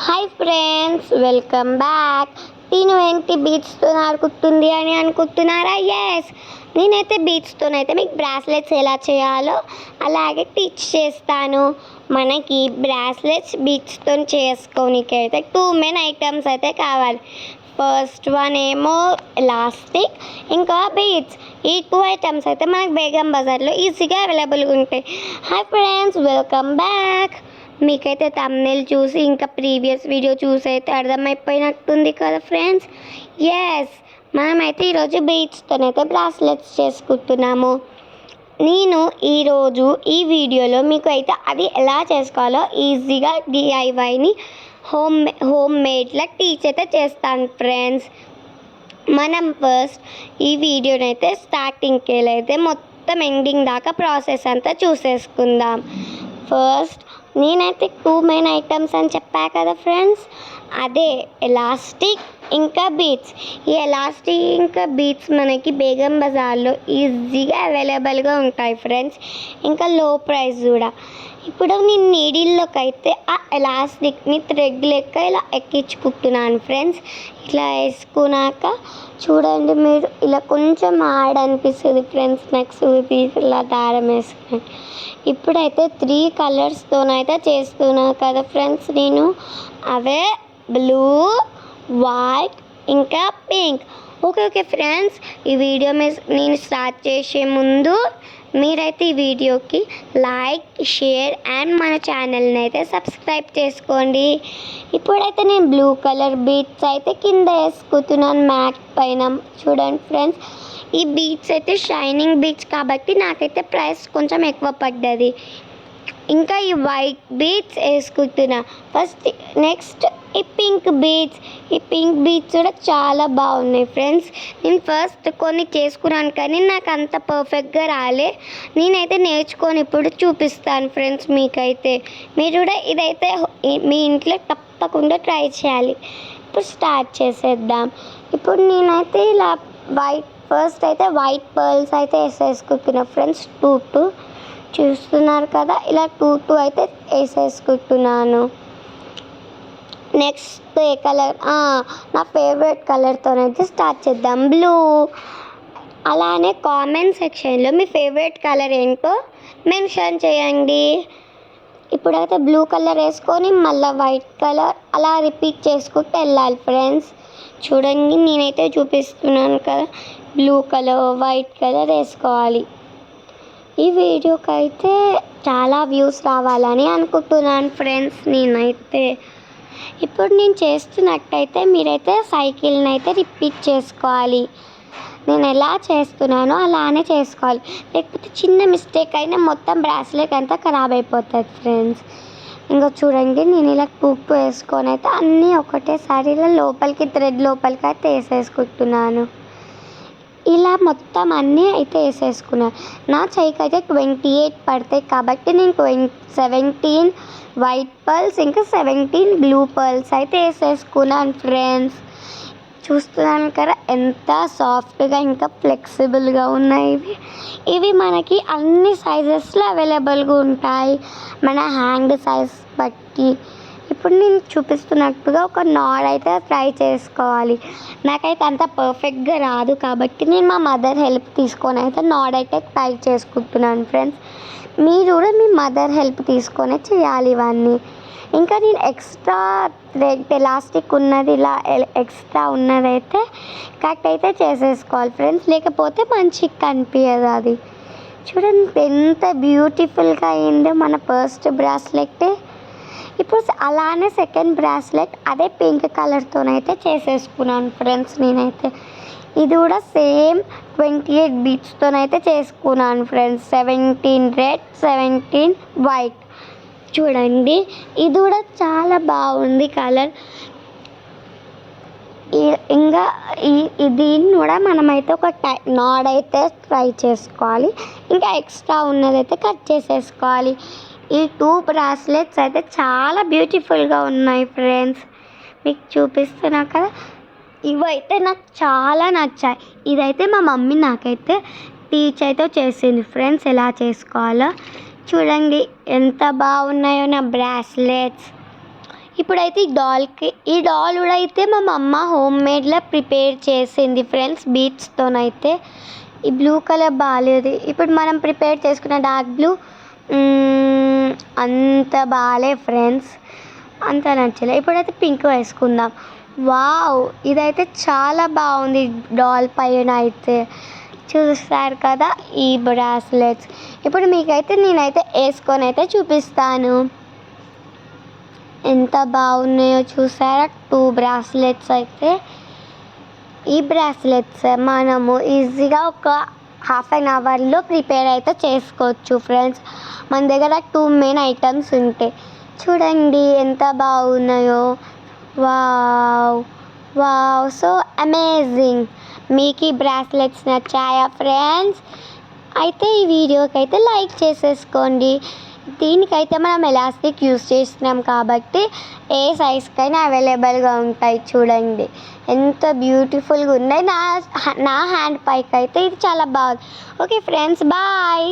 Hi friends, welcome back. నేను ఏంటి బీచ్తో ఆడుకుంటుంది అని అనుకుంటున్నారా? ఎస్, నేనైతే బీచ్తోనైతే మీకు బ్రాస్లెట్స్ ఎలా చేయాలో అలాగే టీచ్ చేస్తాను. మనకి బ్రాస్లెట్స్ బీచ్తో చేసుకోనికైతే 2 మెయిన్ ఐటమ్స్ అయితే కావాలి. ఫస్ట్ వన్ ఏమో ఎలాస్టిక్, ఇంకా బీడ్స్. ఈ 2 ఐటమ్స్ అయితే మనకు బేగం బజార్లో ఈజీగా అవైలబుల్గా ఉంటాయి. Hi friends, welcome back. మీకైతే థంబ్నెయిల్ చూసి ఇంకా ప్రీవియస్ వీడియో చూసి అయితే అర్థమైపోయినట్టుంది కదా ఫ్రెండ్స్. ఎస్, మనమైతే ఈరోజు బీడ్స్తోనైతే బ్రాస్లెట్స్ చేసుకుంటున్నాము. నేను ఈరోజు ఈ వీడియోలో మీకు అయితే అది ఎలా చేసుకోవాలో ఈజీగా డిఐవైని హోమ్ మేడ్లా టీచ్ అయితే చేస్తాను ఫ్రెండ్స్. మనం ఫస్ట్ ఈ వీడియోనైతే స్టార్టింగ్కి వెళ్ళైతే మొత్తం ఎండింగ్ దాకా ప్రాసెస్ అంతా చూసేసుకుందాం. ఫస్ట్ నేనైతే 2 మెయిన్ ఐటమ్స్ అని చెప్పా కదా ఫ్రెండ్స్, అదే ఎలాస్టిక్ ఇంకా బీడ్స్. ఈ ఎలాస్టిక్ ఇంకా బీడ్స్ మనకి బేగం బజార్లో ఈజీగా అవైలబుల్గా ఉంటాయి ఫ్రెండ్స్, ఇంకా లో ప్రైస్ కూడా. ఇప్పుడు నేను నీడిల్లోకి అయితే ఆ ఎలాస్టిక్ని థ్రెడ్ లెక్క ఇలా ఎక్కించుకుంటున్నాను ఫ్రెండ్స్. ఇట్లా వేసుకున్నాక చూడండి, మీరు ఇలా కొంచెం హార్డ్ అనిపిస్తుంది ఫ్రెండ్స్, నాకు సూది ఇలా దారం వేసుకుని. ఇప్పుడైతే 3 కలర్స్తోనైతే చేస్తున్నా కదా ఫ్రెండ్స్ నేను, అవే బ్లూ, వైట్ ఇంకా పింక్. ఓకే ఫ్రెండ్స్, ఈ వీడియో నేను స్టార్ట్ చేసే ముందు మీరైతే ఈ వీడియోకి లైక్, షేర్ అండ్ మన ఛానల్ని అయితే సబ్స్క్రైబ్ చేసుకోండి. ఇప్పుడైతే నేను బ్లూ కలర్ బీడ్స్ అయితే కింద వేసుకుంటున్నాను మ్యాట్ పైన. చూడండి ఫ్రెండ్స్, ఈ బీడ్స్ అయితే షైనింగ్ బీడ్స్ కాబట్టి నాకైతే ప్రైస్ కొంచెం ఎక్కువ పడ్డది. ఇంకా ఈ వైట్ బీడ్స్ వేసుకుంటున్నా ఫస్ట్. నెక్స్ట్ ఈ పింక్ బీడ్స్ కూడా చాలా బాగున్నాయి ఫ్రెండ్స్. నేను ఫస్ట్ కొన్ని చేసుకున్నాను కానీ నాకు అంత పర్ఫెక్ట్గా రాలే. నేనైతే నేర్చుకొని ఇప్పుడు చూపిస్తాను ఫ్రెండ్స్ మీకైతే. మీరు కూడా ఇదైతే మీ ఇంట్లో తప్పకుండా ట్రై చేయాలి. ఇప్పుడు స్టార్ట్ చేసేద్దాం. ఇప్పుడు నేనైతే ఇలా ఫస్ట్ అయితే వైట్ పర్ల్స్ అయితే వేసేసుకుంటున్నా ఫ్రెండ్స్. 2 చూస్తున్నారు కదా, ఇలా 2 అయితే వేసేసుకుంటున్నాను. నెక్స్ట్ ఏ కలర్, నా ఫేవరెట్ కలర్తోనైతే స్టార్ట్ చేద్దాం, బ్లూ. అలానే కామెంట్ సెక్షన్లో మీ ఫేవరెట్ కలర్ ఏంటో మెన్షన్ చేయండి. ఇప్పుడైతే బ్లూ కలర్ వేసుకొని మళ్ళీ వైట్ కలర్ అలా రిపీట్ చేసుకుంటూ వెళ్ళాలి ఫ్రెండ్స్. చూడండి, నేనైతే చూపిస్తున్నాను కదా, బ్లూ కలర్, వైట్ కలర్ వేసుకోవాలి. ఈ వీడియోకి అయితే చాలా వ్యూస్ రావాలని అనుకుంటున్నాను ఫ్రెండ్స్ నేనైతే. ఇప్పుడు నేను చేస్తున్నట్టయితే మీరైతే సైకిల్ని అయితే రిపీట్ చేసుకోవాలి. నేను ఎలా చేస్తున్నానో అలానే చేసుకోవాలి, లేకపోతే చిన్న మిస్టేక్ అయినా మొత్తం బ్రాస్లెట్ అంతా ఖరాబ్ అయిపోతుంది ఫ్రెండ్స్. ఇంకా చూడండి, నేను ఇలా 2 వేసుకొని అయితే అన్నీ ఒకటేసారి ఇలా థ్రెడ్ లోపలికి అయితే వేసేసుకుంటున్నాను. ఇలా మొత్తం అన్నీ అయితే వేసేసుకున్నాను. నా చెయ్యికి అయితే 28 పడతాయి కాబట్టి నేను 17 వైట్ పర్ల్స్ ఇంకా 17 బ్లూ పర్ల్స్ అయితే వేసేసుకున్నాను ఫ్రెండ్స్. చూస్తున్నాను కదా ఎంత సాఫ్ట్గా ఇంకా ఫ్లెక్సిబుల్గా ఉన్నాయి. ఇవి మనకి అన్ని సైజెస్లో అవైలబుల్గా ఉంటాయి, మన హ్యాండ్ సైజ్ బట్టి. ఇప్పుడు నేను చూపిస్తున్నట్టుగా ఒక నాడ్ అయితే ట్రై చేసుకోవాలి. నాకైతే అంత పర్ఫెక్ట్గా రాదు కాబట్టి నేను మా మదర్ హెల్ప్ తీసుకొని అయితే నాడ్ అయితే ట్రై చేసుకుంటున్నాను ఫ్రెండ్స్. మీరు కూడా మీ మదర్ హెల్ప్ తీసుకొని చేయాలి ఇవన్నీ. ఇంకా నేను ఎక్స్ట్రా థ్రెడ్ ఎలాస్టిక్ ఉన్నది, ఇలా ఎక్స్ట్రా ఉన్నదైతే కట్ అయితే చేసేసుకోవాలి ఫ్రెండ్స్, లేకపోతే మంచిగా కనిపించదు అది. చూడండి ఎంత బ్యూటిఫుల్గా అయిందో మన ఫస్ట్ బ్రాస్లెట్. ఇప్పుడు అలానే సెకండ్ బ్రాస్లెట్ అదే పింక్ కలర్తోనైతే చేసేసుకున్నాను ఫ్రెండ్స్ నేనైతే. ఇది కూడా సేమ్ 28 బీడ్స్తోనైతే చేసుకున్నాను ఫ్రెండ్స్. 17 red, 17 white. చూడండి, ఇది కూడా చాలా బాగుంది కలర్. ఇంకా దీన్ని కూడా మనమైతే ఒక నాడ్ అయితే ట్రై చేసుకోవాలి, ఇంకా ఎక్స్ట్రా ఉన్నదైతే కట్ చేసేసుకోవాలి. ఈ 2 బ్రాస్లెట్స్ అయితే చాలా బ్యూటిఫుల్గా ఉన్నాయి ఫ్రెండ్స్, మీకు చూపిస్తున్నా కదా. ఇవైతే నాకు చాలా నచ్చాయి. ఇదైతే మా మమ్మీ నాకైతే టీచ్ అయితే చేసింది ఫ్రెండ్స్ ఎలా చేసుకోవాలో. చూడండి ఎంత బాగున్నాయో నా బ్రాస్లెట్స్. ఇప్పుడైతే ఈ డాల్ కూడా అయితే మా అమ్మ హోమ్ మేడ్లో ప్రిపేర్ చేసింది ఫ్రెండ్స్, బీట్స్తోనైతే. ఈ బ్లూ కలర్ బాగాలేదు. ఇప్పుడు మనం ప్రిపేర్ చేసుకున్న డార్క్ బ్లూ అంత బాగాలే ఫ్రెండ్స్, అంత నచ్చలే. ఇప్పుడైతే పింక్ వేసుకుందాం. వావ్, ఇదైతే చాలా బాగుంది డాల్ పైన అయితే. చూస్తారు కదా ఈ బ్రాస్లెట్స్. ఇప్పుడు మీకైతే నేనైతే వేసుకొని అయితే చూపిస్తాను ఎంత బాగున్నాయో. చూసారా 2 బ్రాస్లెట్స్ అయితే. ఈ బ్రాస్లెట్స్ మనము ఈజీగా ఒక హాఫ్ అన్ అవర్లో ప్రిపేర్ అయితే చేసుకోవచ్చు ఫ్రెండ్స్. మన దగ్గర 2 మెయిన్ ఐటమ్స్ ఉంటాయి. చూడండి ఎంత బాగున్నాయో. Wow wow, so amazing. మీకు ఈ బ్రాస్లెట్స్ నచ్చాయా ఫ్రెండ్స్? అయితే ఈ వీడియోకి అయితే లైక్ చేసేసుకోండి. దీనికైతే మనం ఎలాస్టిక్ యూస్ చేస్తున్నాం కాబట్టి ఏ సైజ్కైనా అవైలబుల్గా ఉంటాయి. చూడండి ఎంత బ్యూటిఫుల్గా ఉన్నాయి. నా హ్యాండ్ పైకి అయితే ఇది చాలా బాగుంది. Okay friends, bye.